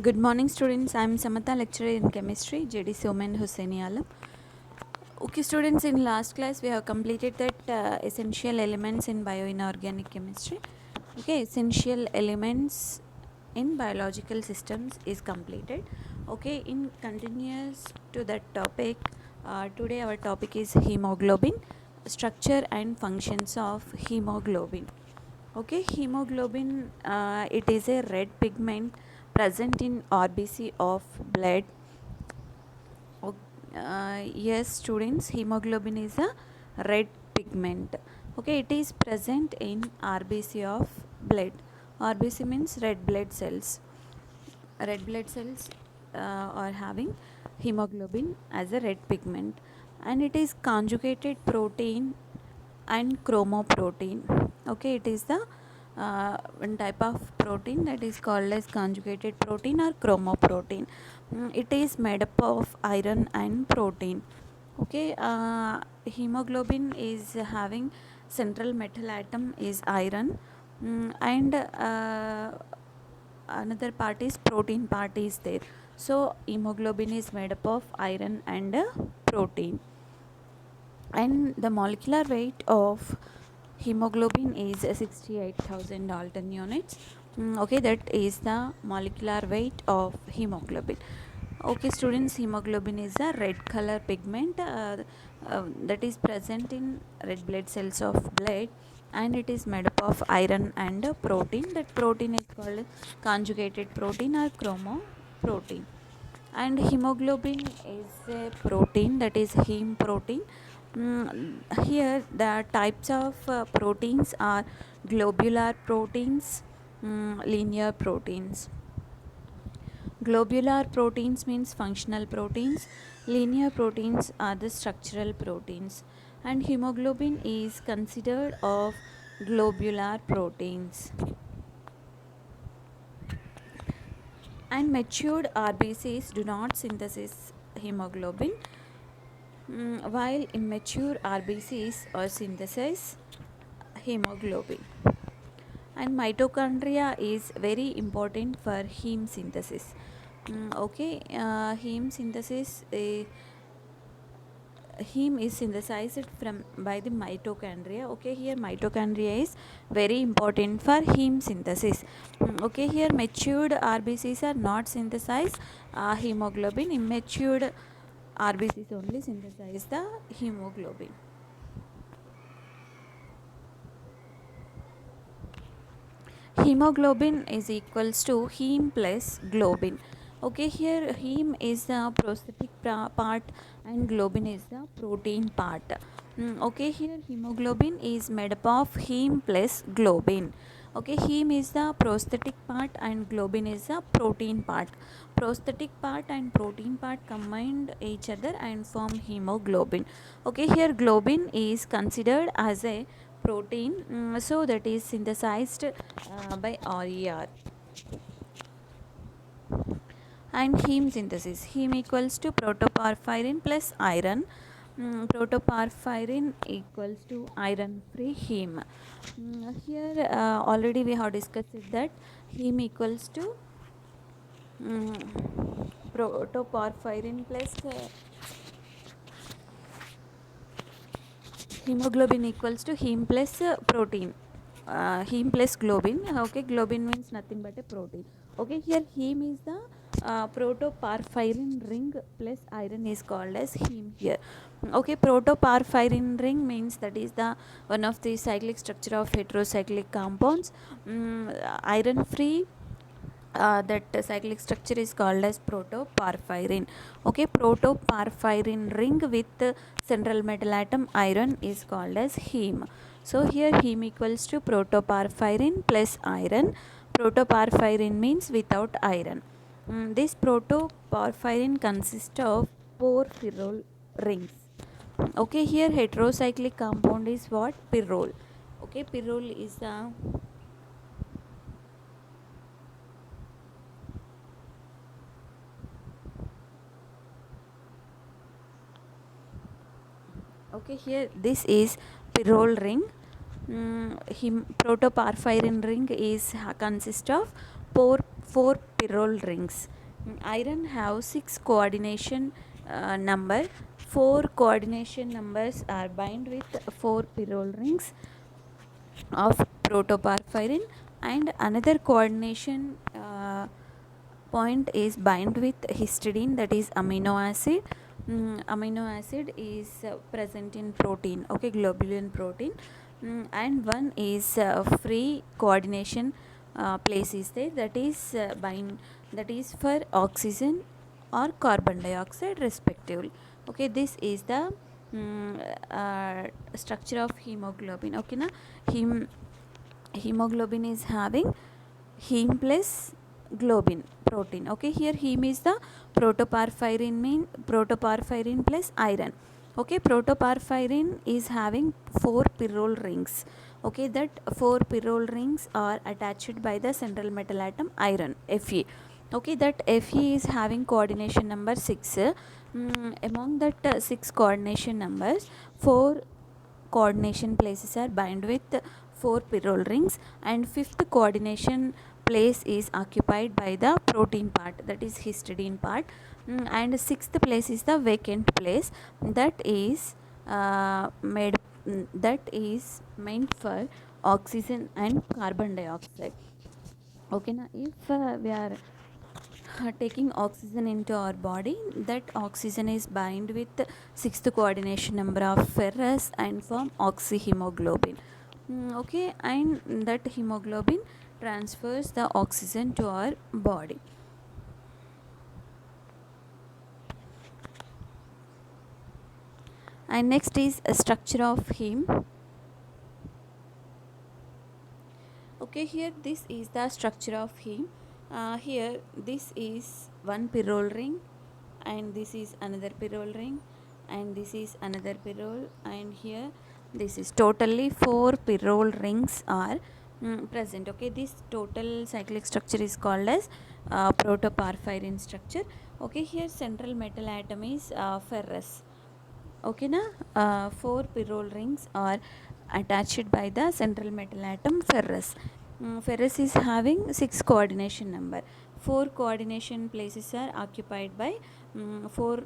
Good morning, students. I am Samatha, lecturer in chemistry, JD Somen Hussaini Alam. Okay, students, in last class we have completed that essential elements in bioinorganic chemistry. Okay, essential elements in biological systems is completed. Okay, in continuous to that topic, today our topic is hemoglobin, structure and functions of hemoglobin. Okay, hemoglobin, it is a red pigment present in RBC of blood. Yes, students, hemoglobin is a red pigment. Okay, it is present in RBC of blood. RBC means red blood cells. Red blood cells are having hemoglobin as a red pigment, and it is conjugated protein and chromoprotein. Okay, it is the one type of protein that is called as conjugated protein or chromoprotein. It is made up of iron and protein. Okay, hemoglobin is having central metal atom is iron, and another part is protein part is there. So hemoglobin is made up of iron and protein, and the molecular weight of hemoglobin is 68,000 Dalton units. Okay, that is the molecular weight of hemoglobin. Okay, students, hemoglobin is a red color pigment that is present in red blood cells of blood, and it is made up of iron and protein. That protein is called conjugated protein or chromoprotein. And hemoglobin is a protein, that is heme protein. Here the types of proteins are globular proteins, linear proteins. Globular proteins means functional proteins, linear proteins are the structural proteins, and hemoglobin is considered of globular proteins. And matured RBCs do not synthesize hemoglobin, while immature RBCs are synthesize hemoglobin. And mitochondria is very important for heme synthesis. Okay, heme synthesis, heme is synthesized from by the mitochondria. Okay, here mitochondria is very important for heme synthesis. Okay, here matured RBCs are not synthesize hemoglobin. Immature RBCs only synthesize the hemoglobin. Hemoglobin is equals to heme plus globin. Okay, here heme is the prosthetic part and globin is the protein part. Okay, here hemoglobin is made up of heme plus globin. Okay, heme is the prosthetic part and globin is the protein part. Prosthetic part and protein part combined each other and form hemoglobin. Okay, here globin is considered as a protein, so that is synthesized by RER. And heme synthesis, heme equals to protoporphyrin plus iron. Protoporphyrin equals to iron free heme. Here already we have discussed that heme equals to protoporphyrin plus hemoglobin equals to heme plus protein, heme plus globin. Okay, globin means nothing but a protein. Okay, here heme is the protoporphyrin ring plus iron is called as heme here. Okay, protoporphyrin ring means that is the one of the cyclic structure of heterocyclic compounds. Iron free, that cyclic structure is called as protoporphyrin. Okay, protoporphyrin ring with central metal atom iron is called as heme. So here heme equals to protoporphyrin plus iron. Protoporphyrin means without iron. This protoporphyrin consists of four pyrrole rings. Okay, here heterocyclic compound is what? Pyrrole. Okay, pyrrole is the okay, here this is pyrrole ring. Protoporphyrin ring is consist of 4 pyrrole rings. Iron have 6 coordination number. 4 coordination numbers are bind with 4 pyrrole rings of protoporphyrin, and another coordination point is bind with histidine, that is amino acid. Amino acid is present in protein, okay, globulin protein. And one is free coordination place is there, that is bind, that is for oxygen or carbon dioxide respectively. Okay, this is the structure of hemoglobin. Okay na, hemoglobin is having heme plus globin protein. Okay, here heme is the protoporphyrin, mean protoporphyrin plus iron. Okay, protoporphyrin is having 4 pyrrole rings. Okay, that 4 pyrrole rings are attached by the central metal atom iron, Fe. Okay, that Fe is having coordination number 6. Among that 6 coordination numbers, 4 coordination places are bind with 4 pyrrole rings, and 5th coordination place is occupied by the protein part, that is histidine part. And 6th place is the vacant place, that is that is meant for oxygen and carbon dioxide. Okay, now if we are taking oxygen into our body, that oxygen is bind with 6th coordination number of ferrous and form oxyhemoglobin. Okay, and that hemoglobin transfers the oxygen to our body. And next is a structure of heme. Okay, here this is the structure of heme. Here this is one pyrrole ring, and this is another pyrrole ring, and this is another pyrrole, and here this is totally 4 pyrrole rings are present. Okay, this total cyclic structure is called as protoporphyrin structure. Okay, here central metal atom is ferrous. Okay na, 4 pyrrole rings are attached by the central metal atom ferrous. Ferrous is having 6 coordination number. 4 coordination places are occupied by 4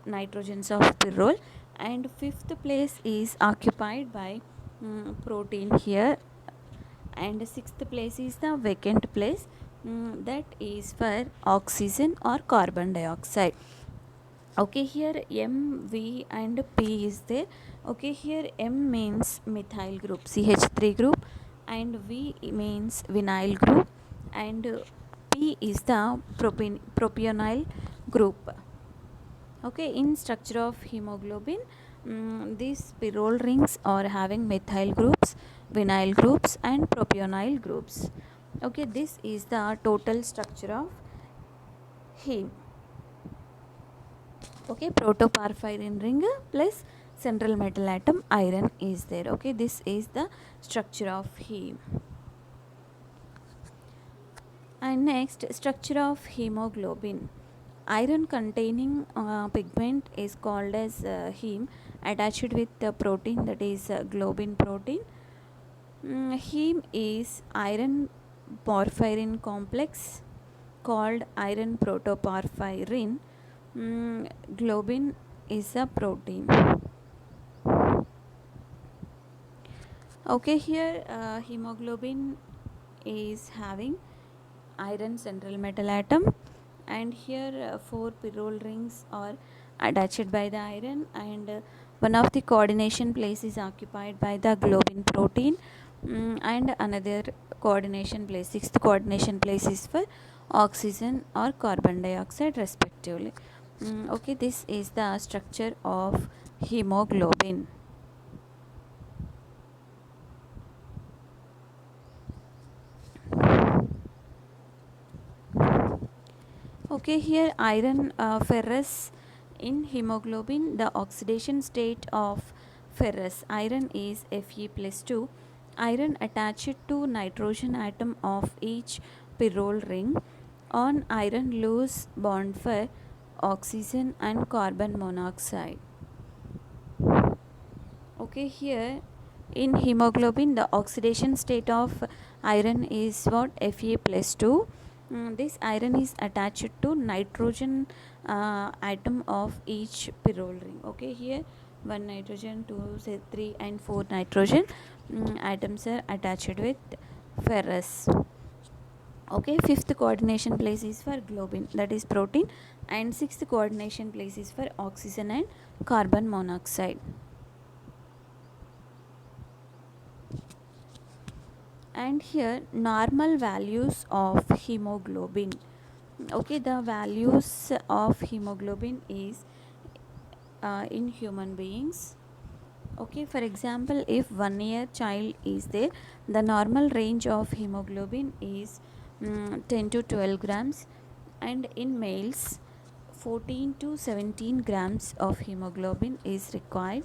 nitrogens of pyrrole, and 5th place is occupied by protein here, and 6th place is the vacant place, that is for oxygen or carbon dioxide. Okay, here M, V and P is there. Okay, here M means methyl group, CH3 group, and V means vinyl group, and P is the propionyl group. Okay, in structure of hemoglobin, these pyrrole rings are having methyl groups, vinyl groups and propionyl groups. Okay, this is the total structure of heme. Okay, protoporphyrin ring plus central metal atom iron is there. Okay, this is the structure of heme. And next, structure of hemoglobin. Iron containing pigment is called as heme, attached with the protein, that is globin protein. Heme is iron porphyrin complex called iron protoporphyrin. Globin is a protein. Okay, here hemoglobin is having iron central metal atom, and here 4 pyrrole rings are attached by the iron, and one of the coordination place is occupied by the globin protein, and another coordination place, 6th coordination place is for oxygen or carbon dioxide respectively. Okay, this is the structure of hemoglobin. Okay, here iron ferrous in hemoglobin, the oxidation state of ferrous iron is Fe plus 2. Iron attached to nitrogen atom of each pyrrole ring. On iron loose bond for oxygen and carbon monoxide. Okay, here in hemoglobin the oxidation state of iron is what? Fe plus 2. This iron is attached to nitrogen atom of each pyrrole ring. Okay, here one nitrogen, two, say 3 and 4 nitrogen atoms are attached with ferrous. Okay, fifth coordination place is for globin, that is protein, and sixth coordination place is for oxygen and carbon monoxide. And here normal values of hemoglobin. Okay, the values of hemoglobin is in human beings. Okay, for example, if 1 year child is there, the normal range of hemoglobin is 10 to 12 grams, and in males 14 to 17 grams of hemoglobin is required,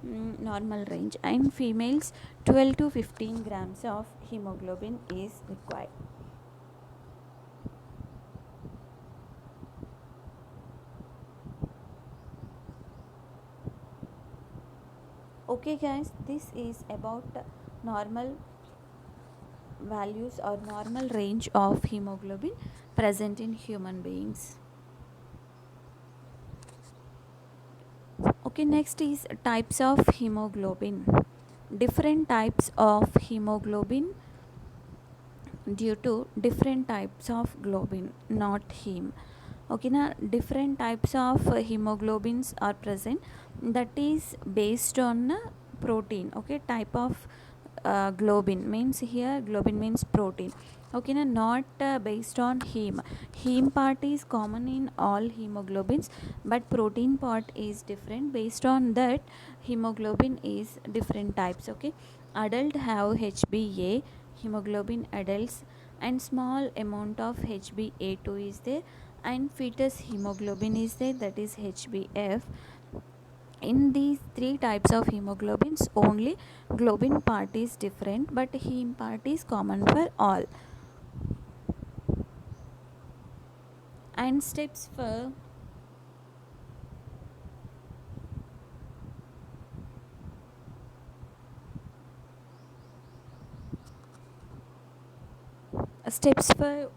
normal range, and females 12 to 15 grams of hemoglobin is required. Okay guys, this is about normal values or normal range of hemoglobin present in human beings. Okay, next is types of hemoglobin. Different types of hemoglobin due to different types of globin, not heme. Okay, now different types of hemoglobins are present, that is based on protein. Okay, type of globin means, here globin means protein. Okay, now not based on heme. Heme part is common in all hemoglobins, but protein part is different. Based on that, hemoglobin is different types. Okay, adult have HbA hemoglobin adults, and small amount of HbA2 is there, and fetus hemoglobin is there, that is HbF. In these three types of hemoglobins, only globin part is different, but heme part is common for all. And steps for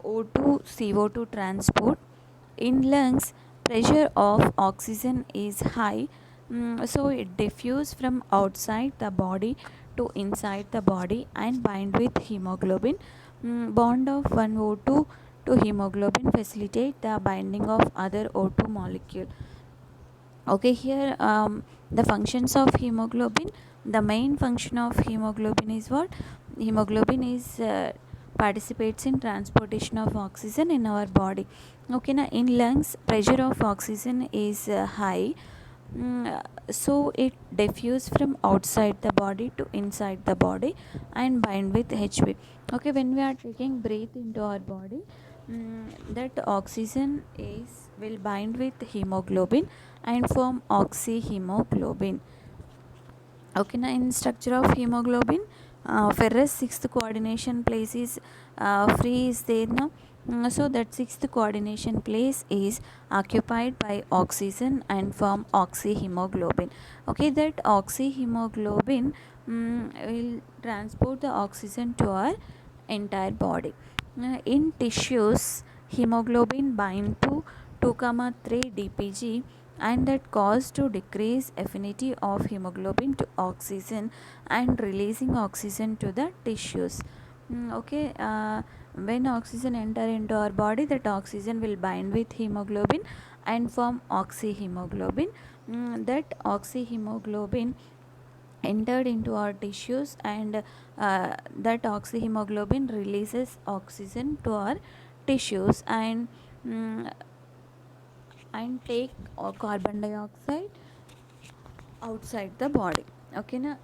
O2 CO2 transport. In lungs, pressure of oxygen is high, so it diffuse from outside the body to inside the body and bind with hemoglobin. Bond of one O2 to hemoglobin facilitate the binding of other O2 molecule. Okay, here the functions of hemoglobin. The main function of hemoglobin is what? Hemoglobin is participates in transportation of oxygen in our body. Okay, now in lungs, pressure of oxygen is high, so it diffuse from outside the body to inside the body and bind with Hb. Okay, when we are taking breath into our body, that oxygen is will bind with hemoglobin and form oxyhemoglobin. Okay, now in structure of hemoglobin, ferrous sixth coordination place is free is there now. So that sixth coordination place is occupied by oxygen and form oxyhemoglobin. Okay, that oxyhemoglobin will transport the oxygen to our entire body. In tissues, hemoglobin bind to 2,3 dpg, and that cause to decrease affinity of hemoglobin to oxygen and releasing oxygen to the tissues. Okay, when oxygen enter into our body, that oxygen will bind with hemoglobin and form oxyhemoglobin. That oxyhemoglobin entered into our tissues, and that oxyhemoglobin releases oxygen to our tissues mm, and take carbon dioxide outside the body. Okay, now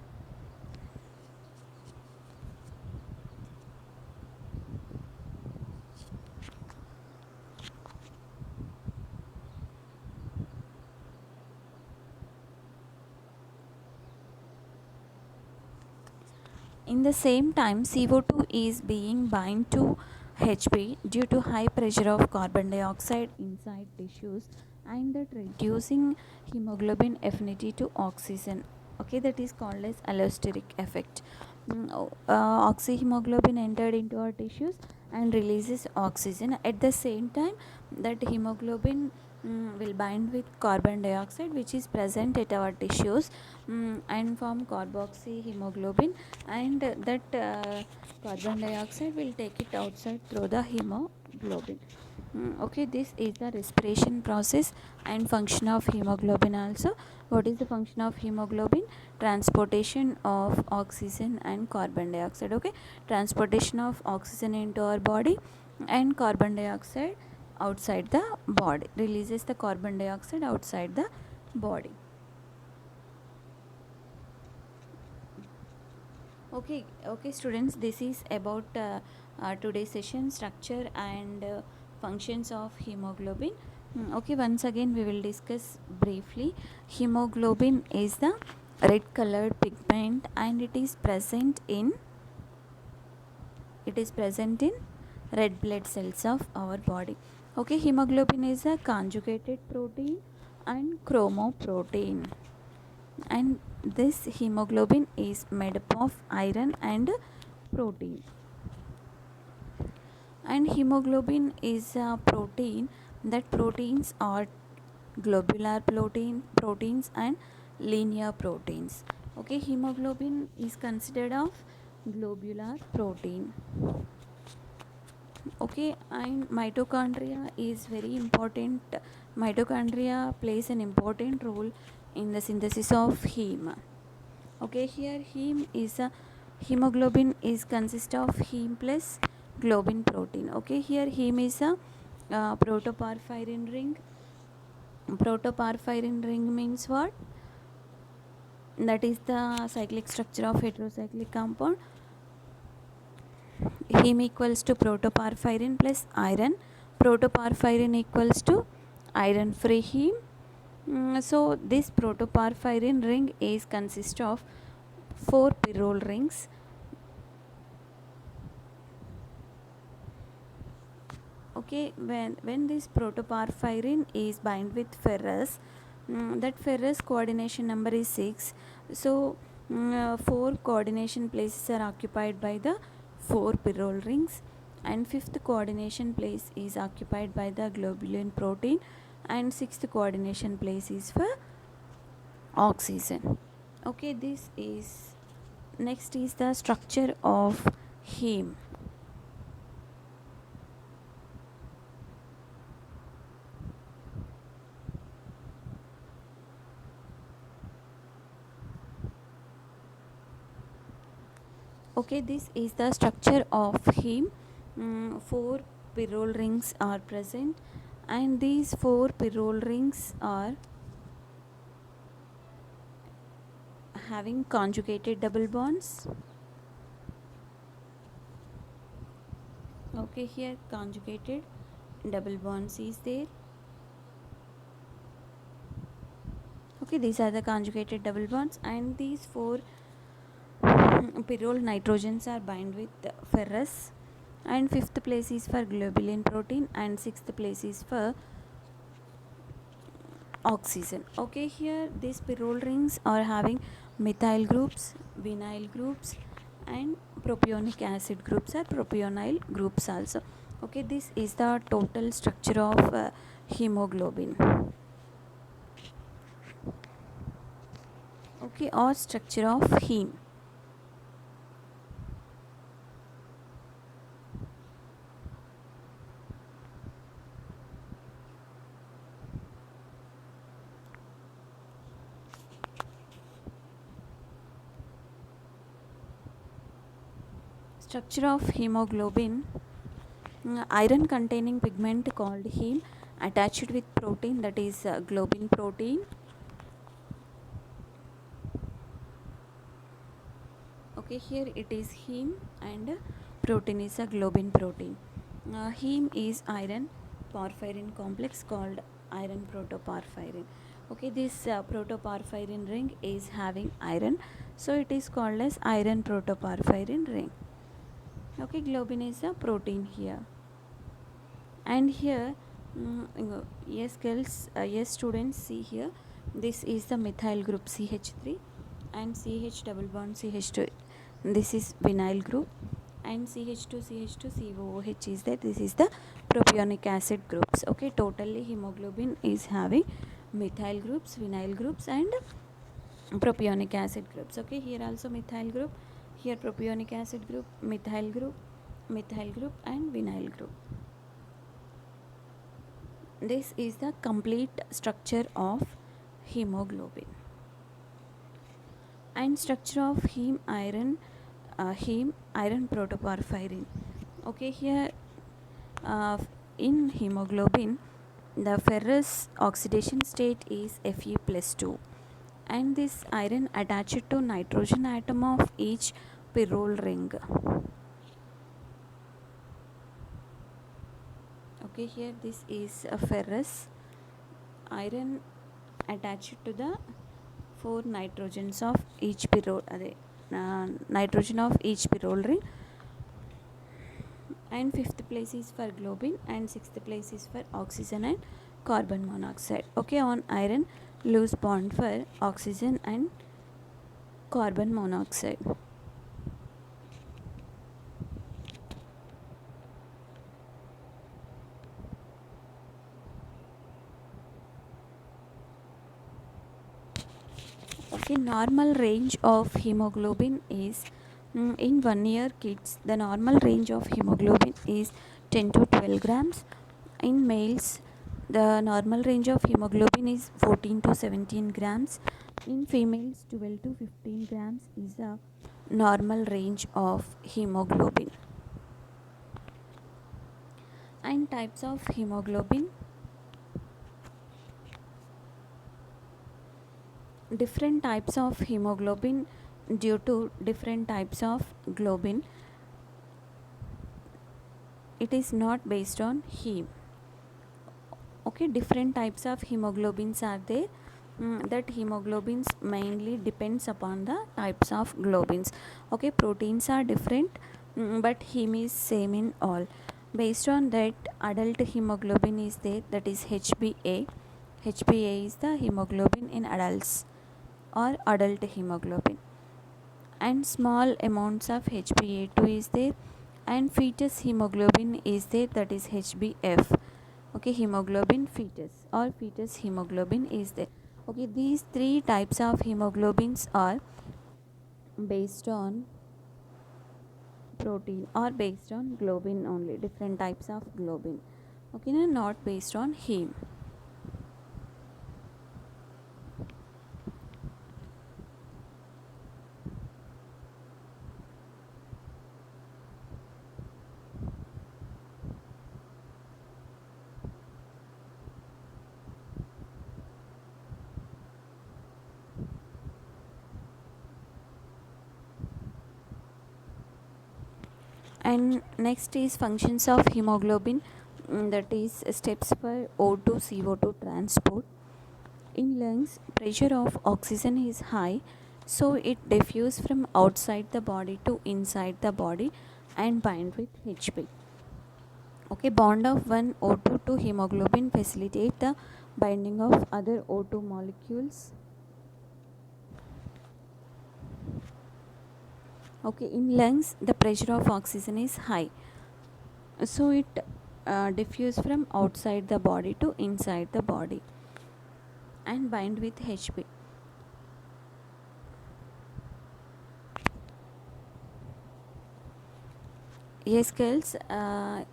in the same time, CO2 is being bind to Hb due to high pressure of carbon dioxide inside tissues, and that reducing hemoglobin affinity to oxygen. Okay, that is called as allosteric effect. Oxyhemoglobin entered into our tissues, and releases oxygen. At the same time, that hemoglobin will bind with carbon dioxide which is present at our tissues, and form carboxyhemoglobin, and that carbon dioxide will take it outside through the hemoglobin. Okay, this is the respiration process and function of hemoglobin also. What is the function of hemoglobin? Transportation of oxygen and carbon dioxide. Okay, transportation of oxygen into our body and carbon dioxide outside the body, releases the carbon dioxide outside the body. Okay students, this is about today's session, structure and functions of hemoglobin. Okay, once again we will discuss briefly. Hemoglobin is the red colored pigment and it is present in red blood cells of our body. Okay, hemoglobin is a conjugated protein and chromoprotein, and this hemoglobin is made up of iron and protein. And hemoglobin is a protein. That proteins are globular proteins and linear proteins. Okay, hemoglobin is considered of globular protein. Okay, and mitochondria is very important. Mitochondria plays an important role in the synthesis of heme. Okay, here heme is a hemoglobin is consist of heme plus globin protein. Okay, here heme is a protoporphyrin ring. Protoporphyrin ring means what? That is the cyclic structure of heterocyclic compound. Heme equals to protoporphyrin plus iron. Protoporphyrin equals to iron free heme. So this protoporphyrin ring is consist of 4 pyrrole rings. Okay, when this protoporphyrin is bind with ferrous, that ferrous coordination number is 6. So 4 coordination places are occupied by the 4 pyrrole rings, and 5th coordination place is occupied by the globulin protein, and 6th coordination place is for oxygen. Okay, this is next is the structure of heme. Okay, this is the structure of heme. 4 pyrrole rings are present, and these 4 pyrrole rings are having conjugated double bonds. Okay, here conjugated double bonds is there. Okay, these are the conjugated double bonds, and these 4 pyrrole nitrogens are bind with ferrous, and 5th place is for globulin protein, and 6th place is for oxygen. Okay, here these pyrrole rings are having methyl groups, vinyl groups, and propionic acid groups or propionyl groups also. Okay, this is the total structure of hemoglobin. Okay, or structure of heme. Structure of hemoglobin. Iron containing pigment called heme attached with protein, that is globin protein. Okay, here it is heme and protein is a globin protein. Heme is iron porphyrin complex called iron protoporphyrin. Okay, this protoporphyrin ring is having iron, so it is called as iron protoporphyrin ring. Okay, globin is a protein here, and here yes girls, yes students, see here, this is the methyl group CH3 and CH double bond CH2. This is vinyl group, and CH2 COOH is there. This is the propionic acid groups. Okay, totally hemoglobin is having methyl groups, vinyl groups, and propionic acid groups. Okay, here also methyl group, here propionic acid group, methyl group, and vinyl group. This is the complete structure of hemoglobin. And structure of heme iron protoporphyrin. Okay, here in hemoglobin, the ferrous oxidation state is Fe+2, and this iron attached to nitrogen atom of each pyrrole ring. Okay, here this is a ferrous iron attached to the 4 nitrogens of each pyrrole, nitrogen of each pyrrole ring, and 5th place is for globin, and 6th place is for oxygen and carbon monoxide. Okay, on iron, loose bond for oxygen and carbon monoxide. Okay, normal range of hemoglobin is in 1 year kids, the normal range of hemoglobin is 10 to 12 grams. In males, the normal range of hemoglobin is 14 to 17 grams. In females, 12 to 15 grams is the normal range of hemoglobin. And types of hemoglobin. Different types of hemoglobin due to different types of globin. It is not based on heme. Okay, different types of hemoglobins are there. That hemoglobins mainly depends upon the types of globins. Okay, proteins are different, but heme is same in all. Based on that, adult hemoglobin is there, that is HbA. HbA is the hemoglobin in adults or adult hemoglobin, and small amounts of HbA2 is there, and fetus hemoglobin is there, that is HbF. Okay, hemoglobin fetus or fetus hemoglobin is there. Okay, these 3 types of hemoglobins are based on protein or based on globin only, different types of globin. Okay, not based on heme. And next is functions of hemoglobin, that is steps for O2 CO2 transport. In lungs, pressure of oxygen is high, so it diffuses from outside the body to inside the body and bind with Hb. Okay, bond of one O2 to hemoglobin facilitate the binding of other O2 molecules. Okay, in lungs, the pressure of oxygen is high, so it diffuses from outside the body to inside the body and bind with Hb. Yes, girls,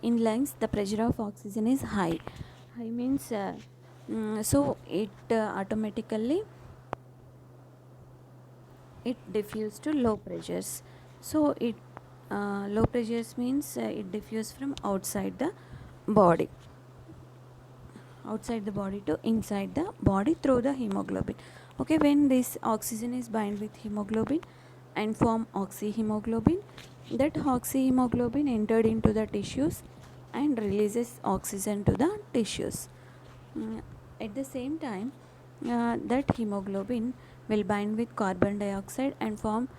in lungs the pressure of oxygen is high. High means so it automatically it diffuses to low pressures. So it low pressures means it diffuses from outside the body to inside the body through the hemoglobin. Okay, when this oxygen is bind with hemoglobin and form oxyhemoglobin, that oxyhemoglobin entered into the tissues and releases oxygen to the tissues. At the same time, that hemoglobin will bind with carbon dioxide and form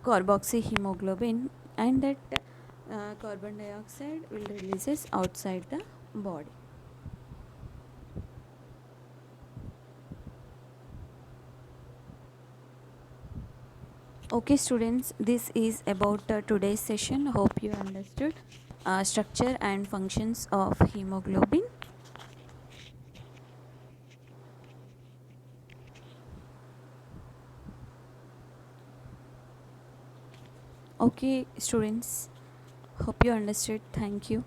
carboxyhemoglobin, and that carbon dioxide will releases outside the body. Okay students, this is about today's session. Hope you understood structure and functions of hemoglobin. Okay students, hope you understood. Thank you.